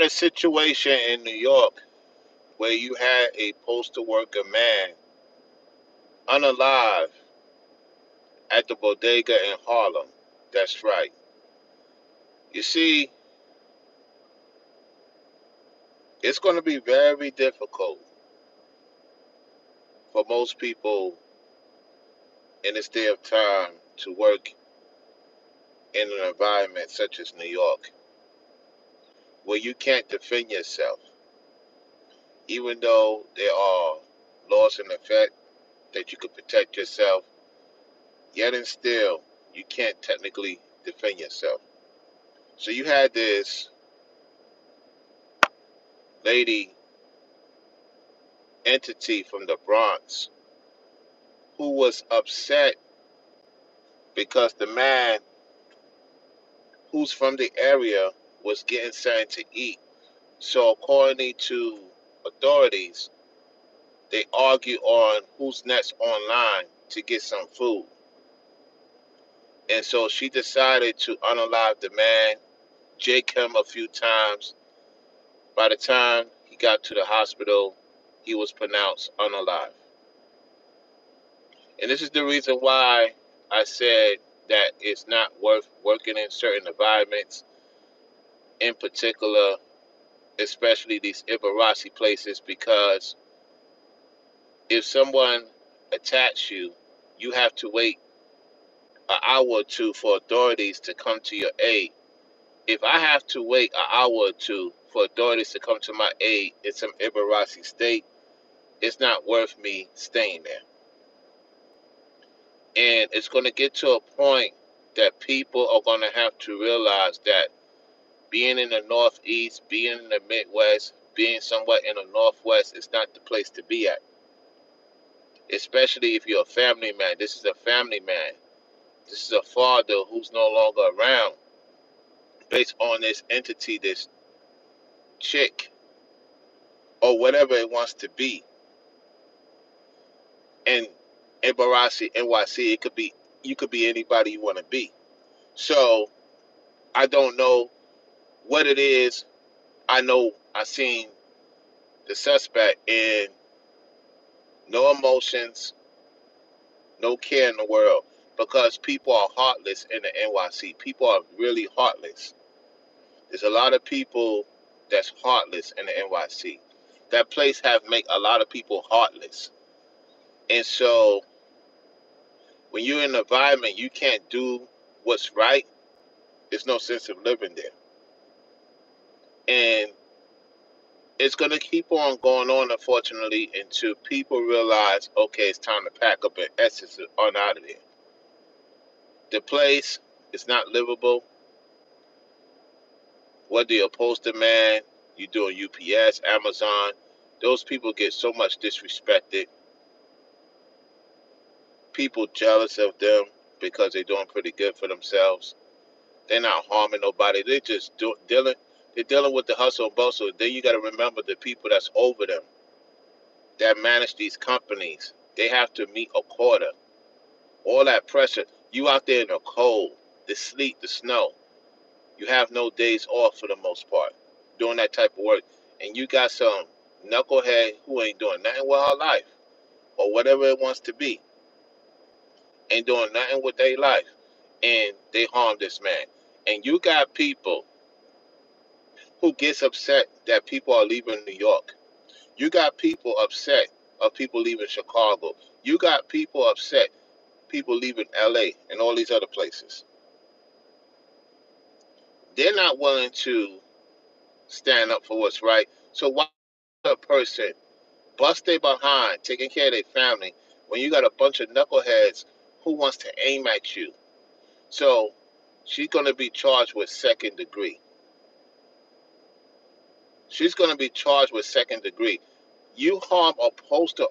a situation in New York where you had a postal worker man unalive at the bodega in Harlem. That's right. You see, it's going to be very difficult for most people in this day of time to work in an environment such as New York, where you can't defend yourself, even though there are laws in effect that you could protect yourself, yet and still, you can't technically defend yourself. So you had this lady entity from the Bronx who was upset because the man who's from the area was getting something to eat. So according to authorities, they argue on who's next online to get some food. And so she decided to unalive the man, jake him a few times. By the time he got to the hospital, he was pronounced unalive. And this is the reason why I said that it's not worth working in certain environments, in particular, especially these Ibarasi places, because if someone attacks you, you have to wait an hour or two for authorities to come to your aid. If I have to wait an hour or two for authorities to come to my aid in some Ibarasi state, it's not worth me staying there. And it's going to get to a point that people are going to have to realize that being in the Northeast, being in the Midwest, being somewhat in the Northwest is not the place to be at. Especially if you're a family man. This is a family man. This is a father who's no longer around based on this entity, this chick, or whatever it wants to be. And in Barassi, NYC, it could be you could be anybody you want to be. So I don't know what it is. I know I seen the suspect in no emotions, no care in the world, because people are heartless in the NYC. People are really heartless. There's a lot of people that's heartless in the NYC. That place have make a lot of people heartless. And so when you're in an environment you can't do what's right, there's no sense of living there. And it's gonna keep on going on, unfortunately, until people realize, okay, it's time to pack up and essence on out of there. The place is not livable. Whether you're a postal man, you're doing UPS, Amazon, those people get so much disrespected. People jealous of them because they're doing pretty good for themselves. They're not harming nobody. They're just dealing. They're dealing with the hustle and bustle. Then you got to remember the people that's over them that manage these companies. They have to meet a quota. All that pressure. You out there in the cold, the sleet, the snow. You have no days off for the most part doing that type of work. And you got some knucklehead who ain't doing nothing with her life or whatever it wants to be. Ain't doing nothing with their life. And they harm this man. And you got people who gets upset that people are leaving New York. You got people upset of people leaving Chicago. You got people upset people leaving LA and all these other places. They're not willing to stand up for what's right. So why would a person bust their behind taking care of their family when you got a bunch of knuckleheads who wants to aim at you? So she's going to be charged with second degree. She's going to be charged with second degree. You harm a postal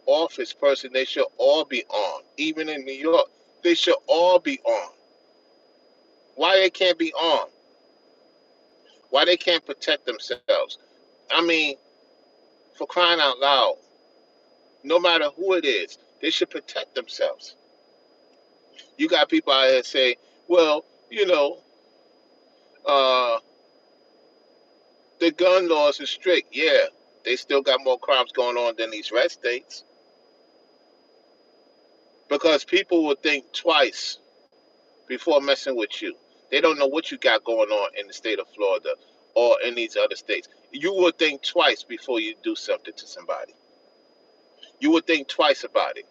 office person, they should all be on. Even in New York, they should all be on. Why they can't be on? Why they can't protect themselves? I mean, for crying out loud, no matter who it is, they should protect themselves. You got people out here say, well, uh, The gun laws are strict. Yeah, they still got more crimes going on than these red states because people will think twice before messing with you. They don't know what you got going on in the state of Florida or in these other states. You would think twice before you do something to somebody. You would think twice about it.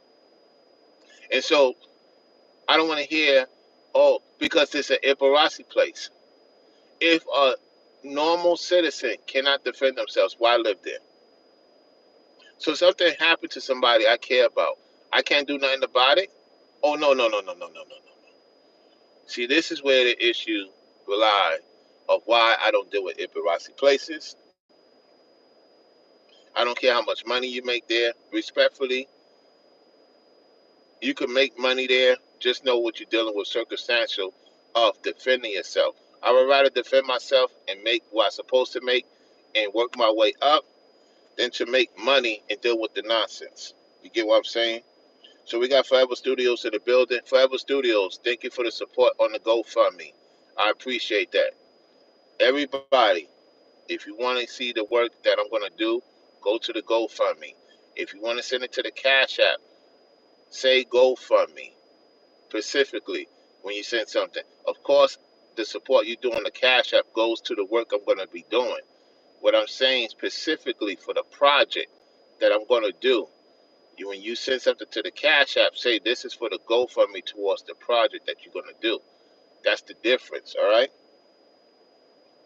And so I don't want to hear, oh, because it's an Ibarasi place. If a normal citizen cannot defend themselves, why live there? So something happened to somebody I care about. I can't do nothing about it. Oh no, no, no, no, no, no, no, no. See, this is where the issue lie of why I don't deal with Ibarasi places. I don't care how much money you make there. Respectfully, you can make money there. Just know what you're dealing with circumstantial of defending yourself. I would rather defend myself and make what I'm supposed to make and work my way up than to make money and deal with the nonsense. You get what I'm saying? So we got Forever Studios in the building. Forever Studios, thank you for the support on the GoFundMe. I appreciate that. Everybody, if you want to see the work that I'm going to do, go to the GoFundMe. If you want to send it to the Cash App, say GoFundMe specifically when you send something. Of course, the support you do on the Cash App goes to the work I'm going to be doing. What I'm saying specifically for the project that I'm going to do, when you send something to the Cash App, say this is for the GoFundMe towards the project that you're going to do. That's the difference, all right?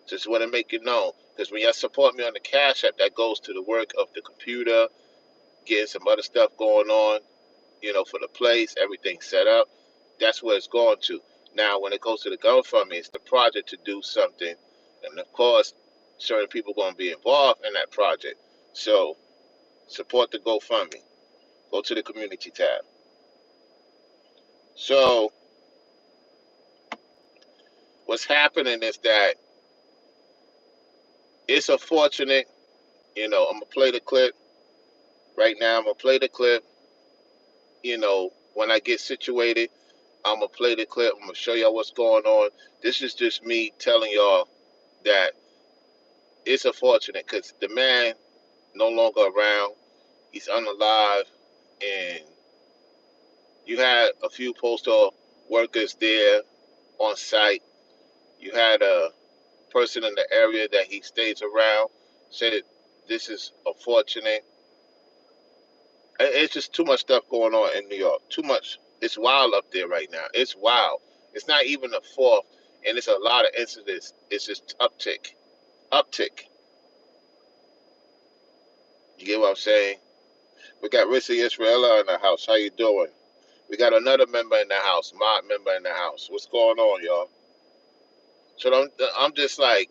Just want to make it known. Because when y'all support me on the Cash App, that goes to the work of the computer, getting some other stuff going on, for the place, everything set up. That's where it's going to. Now, when it goes to the GoFundMe, it's the project to do something. And of course, certain people are going to be involved in that project. So, support the GoFundMe. Go to the community tab. So, what's happening is that it's unfortunate. I'm going to play the clip right now. I'm going to play the clip. When I get situated, I'm going to play the clip. I'm going to show y'all what's going on. This is just me telling y'all that it's unfortunate because the man no longer around. He's unalive. And you had a few postal workers there on site. You had a person in the area that he stays around said this is unfortunate. It's just too much stuff going on in New York. Too much. It's wild up there right now. It's wild. It's not even a fourth, and it's a lot of incidents. It's just uptick. Uptick. You get what I'm saying? We got Rissa Israela in the house. How you doing? We got another member in the house, mod member in the house. What's going on, y'all? So I'm just like,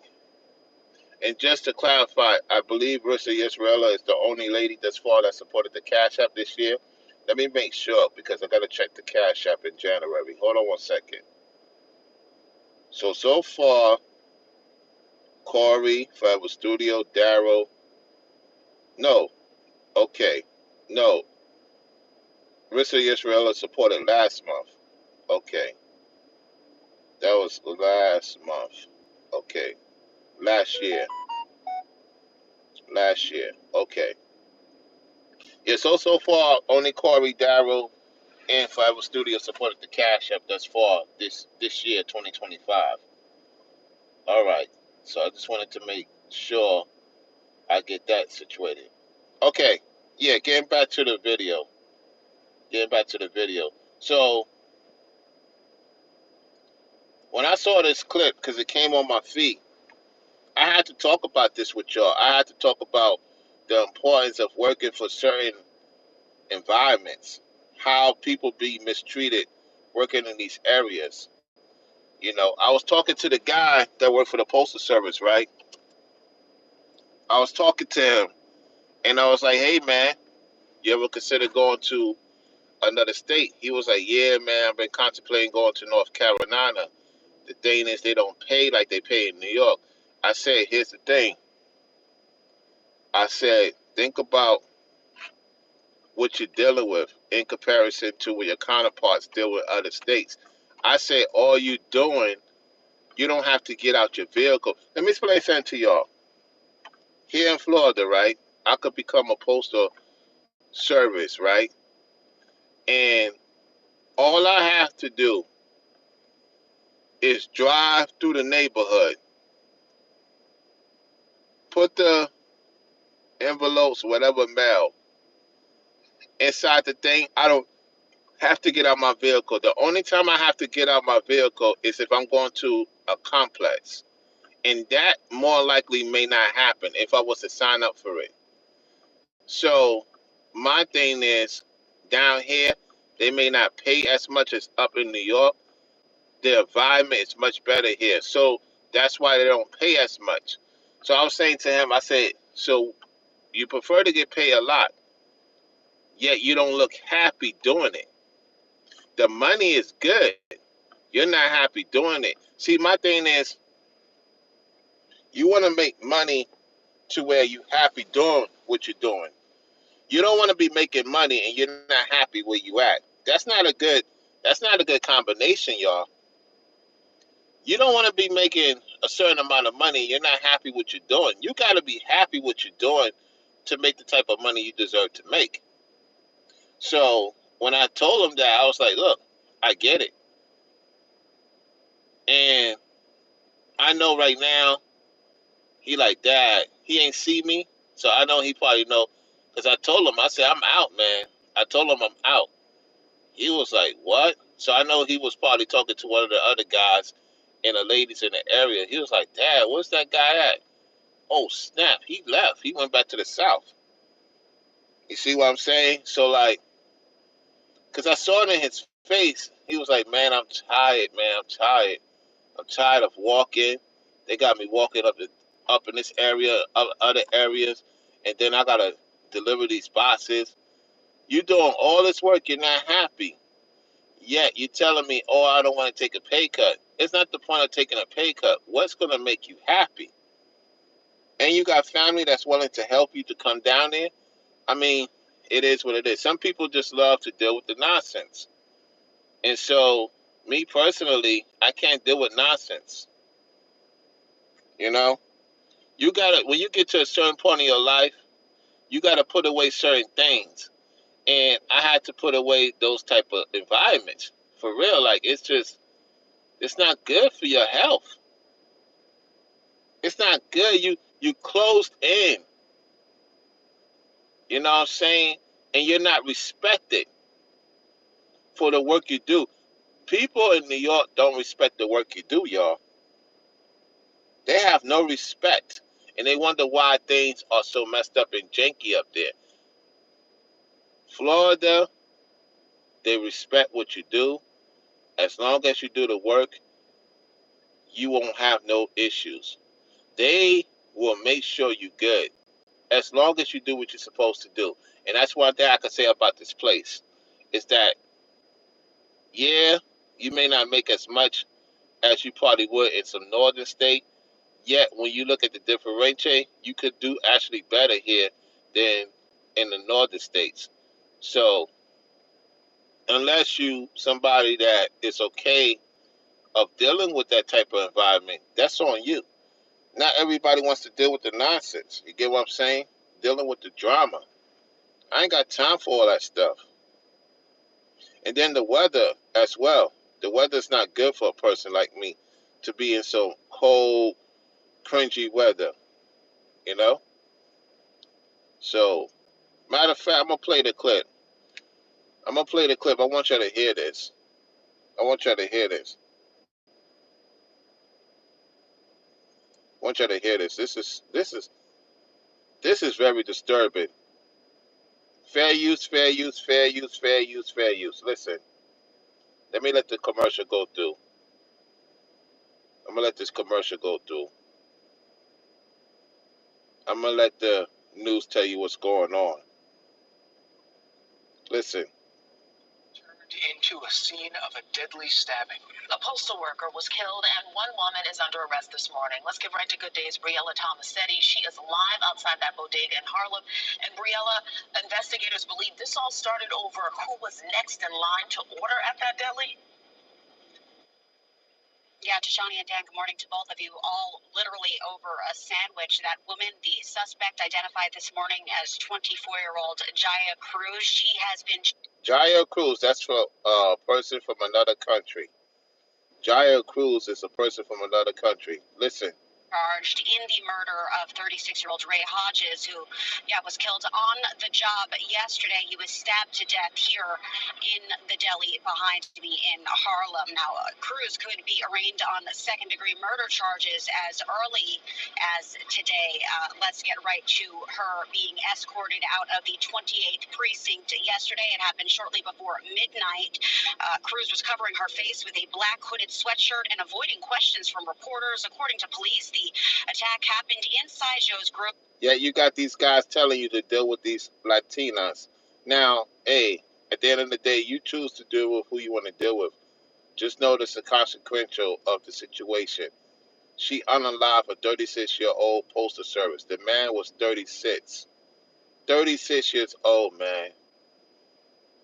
and just to clarify, I believe Rissa Israela is the only lady thus far that supported the Cash App this year. Let me make sure because I gotta check the Cash App in January. Hold on one second. So far, Corey, Forever Studio, Daryl. No, okay, no. Rissa Israela supported last month. Okay, that was last month. Okay, last year. Last year. Okay. Yeah, so far only Corey, Darrell, and Forever Studio supported the Cash App thus far this year, 2025. All right. So I just wanted to make sure I get that situated. Okay. Yeah, getting back to the video. Getting back to the video. So when I saw this clip, because it came on my feed, I had to talk about this with y'all. I had to talk about the importance of working for certain environments, how people be mistreated working in these areas. I was talking to the guy that worked for the Postal Service, right? I was talking to him and I was like, hey, man, you ever consider going to another state? He was like, yeah, man, I've been contemplating going to North Carolina. The thing is, they don't pay like they pay in New York. I said, here's the thing. I said, think about what you're dealing with in comparison to what your counterparts deal with other states. I said, all you doing, you don't have to get out your vehicle. Let me explain something to y'all. here in Florida, right? I could become a postal service, right? And all I have to do is drive through the neighborhood, put the envelopes, whatever mail, inside the thing. I don't have to get out my vehicle. The only time I have to get out my vehicle is if I'm going to a complex. And that more likely may not happen if I was to sign up for it. So my thing is down here, they may not pay as much as up in New York. The environment is much better here. So that's why they don't pay as much. So I was saying to him, I said, so you prefer to get paid a lot, yet you don't look happy doing it. The money is good. You're not happy doing it. See, my thing is, you want to make money to where you happy doing what you're doing. You don't want to be making money and you're not happy where you at. That's not a good combination, y'all. You don't want to be making a certain amount of money. You're not happy what you're doing. You got to be happy what you're doing to make the type of money you deserve to make. So when I told him that, I was like, look, I get it. And I know right now, he like, Dad, he ain't see me. So I know he probably know. Because I told him, I said, I'm out, man. I told him I'm out. He was like, what? So I know he was probably talking to one of the other guys and the ladies in the area. He was like, Dad, where's that guy at? Oh, snap. He left. He went back to the South. You see what I'm saying? So, like, because I saw it in his face. He was like, man, I'm tired, man. I'm tired. I'm tired of walking. They got me walking up in this area, other areas, and then I got to deliver these boxes. You doing all this work. You're not happy. Yet you're telling me, oh, I don't want to take a pay cut. It's not the point of taking a pay cut. What's going to make you happy? And you got family that's willing to help you to come down there. I mean, it is what it is. Some people just love to deal with the nonsense. And so, me personally, I can't deal with nonsense. You know, you got to, when you get to a certain point in your life, you got to put away certain things. And I had to put away those type of environments. For real, like, it's not good for your health. It's not good. You closed in. You know what I'm saying? And you're not respected for the work you do. People in New York don't respect the work you do, y'all. They have no respect. And they wonder why things are so messed up and janky up there. Florida, they respect what you do. As long as you do the work, you won't have no issues. They will make sure you good. As long as you do what you're supposed to do. And that's one thing I can say about this place. Is that yeah, you may not make as much as you probably would in some northern state. Yet when you look at the differentiate, you could do actually better here than in the northern states. So unless you somebody that is okay of dealing with that type of environment, that's on you. Not everybody wants to deal with the nonsense. You get what I'm saying? Dealing with the drama. I ain't got time for all that stuff. And then the weather as well. The weather's not good for a person like me to be in some cold, cringy weather, you know? So, matter of fact, I'm going to play the clip. I'm going to play the clip. I want you to hear this. I want you to hear this. I want you to hear this. This is very disturbing. Fair use, fair use, fair use, fair use, fair use. Listen, let me let the commercial go through. I'm going to let this commercial go through. I'm going to let the news tell you what's going on. Listen. Turned into a scene of a deadly stabbing. A postal worker was killed and one woman is under arrest this morning. Let's get right to Good Day's Briella Tomasetti. She is live outside that bodega in Harlem. And Briella, investigators believe this all started over who was next in line to order at that deli. Yeah, Tashani and Dan, good morning to both of you. All literally over a sandwich. That woman, the suspect identified this morning as 24-year-old Jaya Cruz. She has been Jaya Cruz, that's for a person from another country. Jaya Cruz is a person from another country. Listen. charged in the murder of 36-year-old Ray Hodges, who, was killed on the job yesterday. He was stabbed to death here in the deli behind me in Harlem. Now, Cruz could be arraigned on second-degree murder charges as early as today. Let's get right to her being escorted out of the 28th precinct yesterday. It happened shortly before midnight. Cruz was covering her face with a black hooded sweatshirt and avoiding questions from reporters. According to police, the attack happened inside Joe's group. Yeah, you got these guys telling you to deal with these Latinas. Now, hey, at the end of the day, you choose to deal with who you want to deal with. Just notice the consequential of the situation. She unalived a 36-year-old postal service. The man was 36. 36 years old, man.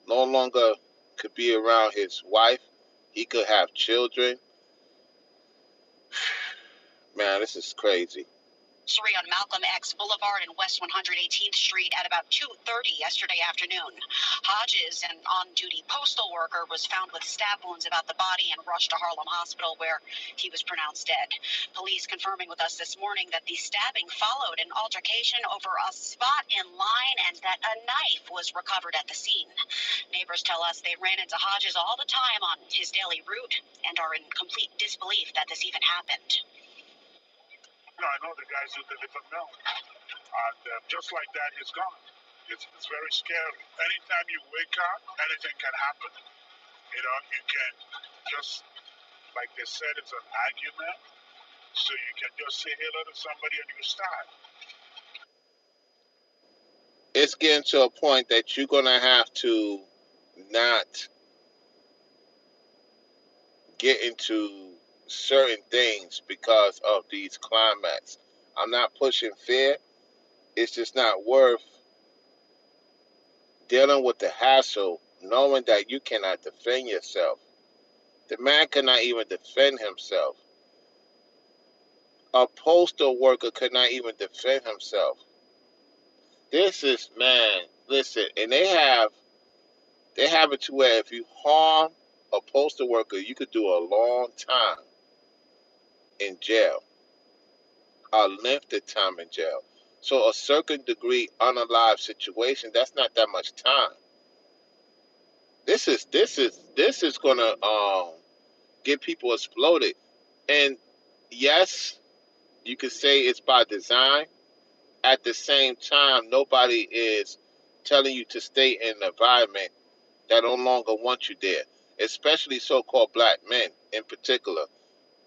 No longer could be around his wife. He could have children. Man, this is crazy. On Malcolm X Boulevard and West 118th Street at about 2:30 yesterday afternoon. Hodges, an on-duty postal worker, was found with stab wounds about the body and rushed to Harlem Hospital, where he was pronounced dead. Police confirming with us this morning that the stabbing followed an altercation over a spot in line and that a knife was recovered at the scene. Neighbors tell us they ran into Hodges all the time on his daily route and are in complete disbelief that this even happened. No, I know the guys who deliver milk. And just like that, he's gone. It's very scary. Anytime you wake up, anything can happen. You know, you can just, like they said, it's an argument. So you can just say hello to somebody and you start. It's getting to a point that you're going to have to not get into certain things because of these climates. I'm not pushing fear. It's just not worth dealing with the hassle knowing that you cannot defend yourself. The man cannot even defend himself. A postal worker could not even defend himself. This is, man, listen, and they have it to where if you harm a postal worker, you could do a long time in jail, a lengthy time in jail. So a certain degree unalive situation, that's not that much time. This is gonna get people exploded. And yes, you could say it's by design. At the same time, nobody is telling you to stay in an environment that no longer wants you there, especially so-called black men in particular.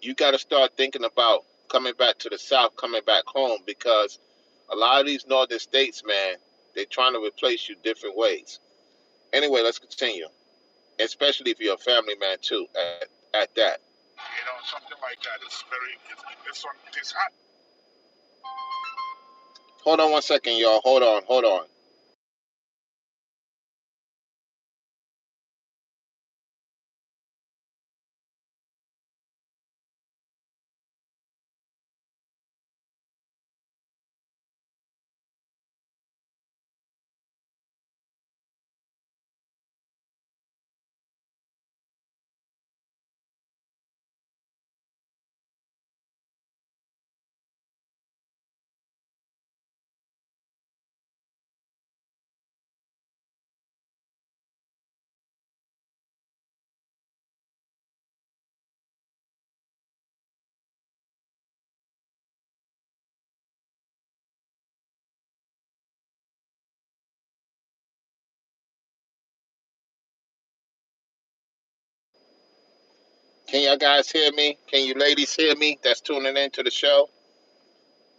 You got to start thinking about coming back to the South, coming back home, because a lot of these northern states, man, they're trying to replace you different ways. Anyway, let's continue, especially if you're a family man too, at that. You know, something like that is it's hot. Hold on one second, y'all. Hold on. Can y'all guys hear me? Can you ladies hear me that's tuning into the show?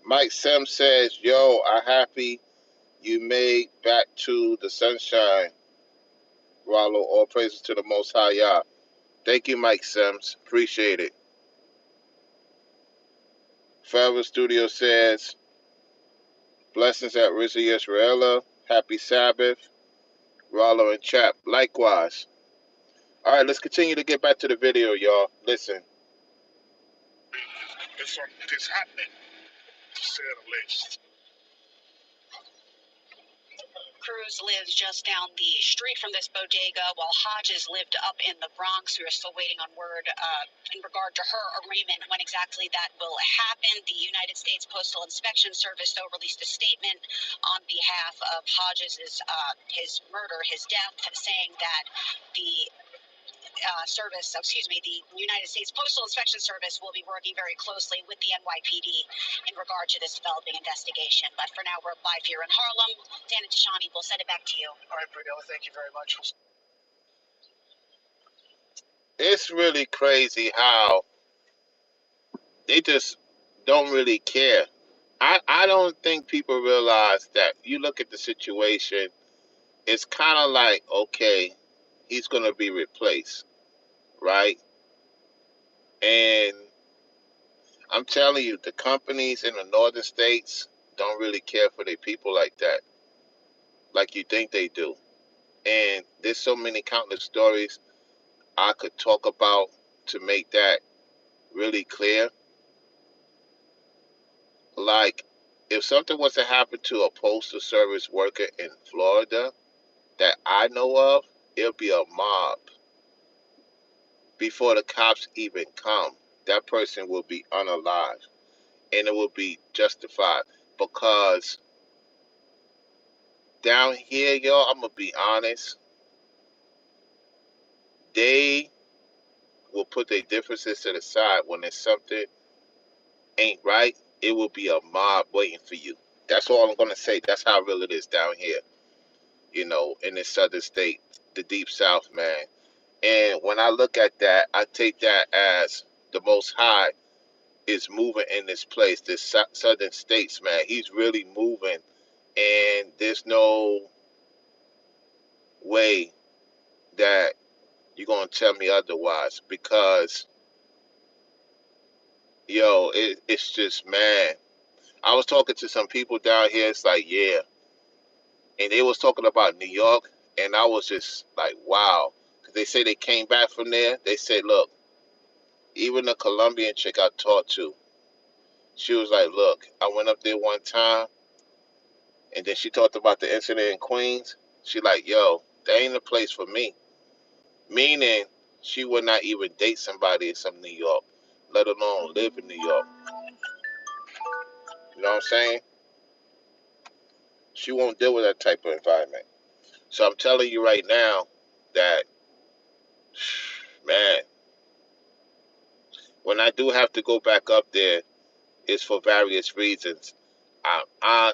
Mike Sims says, yo, I'm happy you made back to the sunshine, Rollo. All praises to the Most High Yah. Thank you, Mike Sims. Appreciate it. Forever Studio says, blessings at Rizzi Israela. Happy Sabbath. Rollo and Chap. Likewise. All right, let's continue to get back to the video, y'all. Listen. It is happening, to say the least. Cruz lives just down the street from this bodega, while Hodges lived up in the Bronx. We are still waiting on word in regard to her arraignment, when exactly that will happen. The United States Postal Inspection Service, though, released a statement on behalf of Hodges' his murder, his death, saying that the the United States Postal Inspection Service will be working very closely with the NYPD in regard to this developing investigation. But for now, we're live here in Harlem. Dan and Tashani, we'll send it back to you. All right, Briella, thank you very much. It's really crazy how they just don't really care. I don't think people realize that you look at the situation, it's kind of like, okay, he's going to be replaced, right? And I'm telling you, the companies in the northern states don't really care for their people like that, like you think they do. And there's so many countless stories I could talk about to make that really clear. Like, if something was to happen to a postal service worker in Florida that I know of, it'll be a mob before the cops even come. That person will be unalive, and it will be justified because down here, y'all, I'm gonna be honest, they will put their differences to the side when there's something ain't right. It will be a mob waiting for you. That's all I'm gonna say. That's how real it is down here, in this southern state, the deep south, man. And when I look at that, I take that as the Most High is moving in this place, this southern states, man. He's really moving, and there's no way that you're gonna tell me otherwise because, it's just, man. I was talking to some people down here. It's like, yeah, and they was talking about New York, and I was just like, wow, because they say they came back from there. They said, look, even the Colombian chick I talked to, she was like, look, I went up there one time, and then she talked about the incident in Queens. She like, yo, that ain't a place for me. Meaning, she would not even date somebody in some New York, let alone live in New York. You know what I'm saying? She won't deal with that type of environment. So I'm telling you right now that, man, when I do have to go back up there, it's for various reasons. I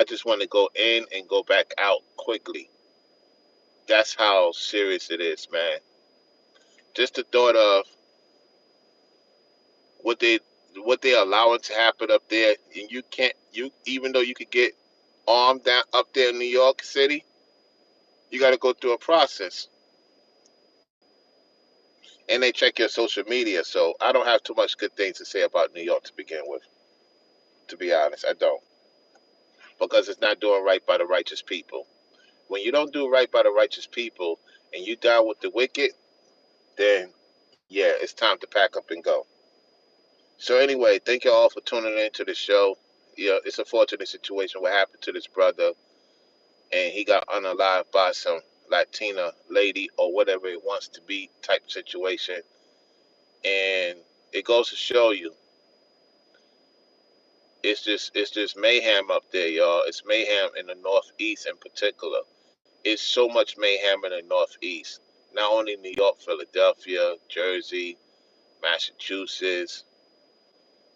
just want to go in and go back out quickly. That's how serious it is, man. Just the thought of what they're allowing to happen up there, and you can't you even though you could get armed down up there in New York City, you got to go through a process, and they check your social media. So I don't have too much good things to say about New York to begin with. To be honest, I don't, because it's not doing right by the righteous people. When you don't do right by the righteous people and you down with the wicked, then yeah, it's time to pack up and go. So anyway, thank you all for tuning into the show. Yeah, it's a fortunate situation what happened to this brother, and he got unalived by some Latina lady or whatever it wants to be type situation. And it goes to show you, it's just mayhem up there, y'all. It's mayhem in the Northeast in particular. It's so much mayhem in the Northeast. Not only New York, Philadelphia, Jersey, Massachusetts.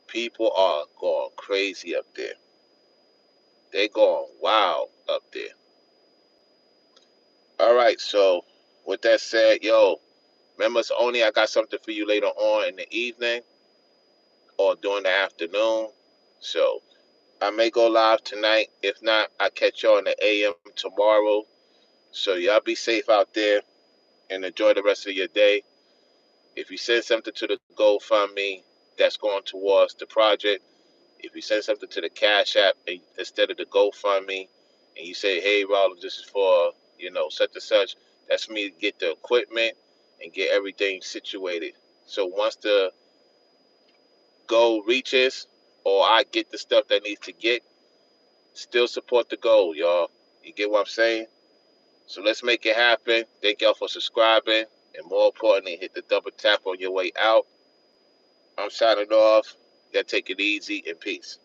People are going crazy up there. They going wild up there. All right, so with that said, yo, members only, I got something for you later on in the evening or during the afternoon. So I may go live tonight. If not, I catch y'all in the AM tomorrow. So y'all be safe out there and enjoy the rest of your day. If you send something to the GoFundMe, that's going towards the project. If you send something to the Cash App instead of the GoFundMe, and you say, "Hey, Rollins, this is for such and such," that's for me to get the equipment and get everything situated. So once the goal reaches or I get the stuff that needs to get, still support the goal, y'all. You get what I'm saying? So let's make it happen. Thank y'all for subscribing. And more importantly, hit the double tap on your way out. I'm signing off. You gotta take it easy and peace.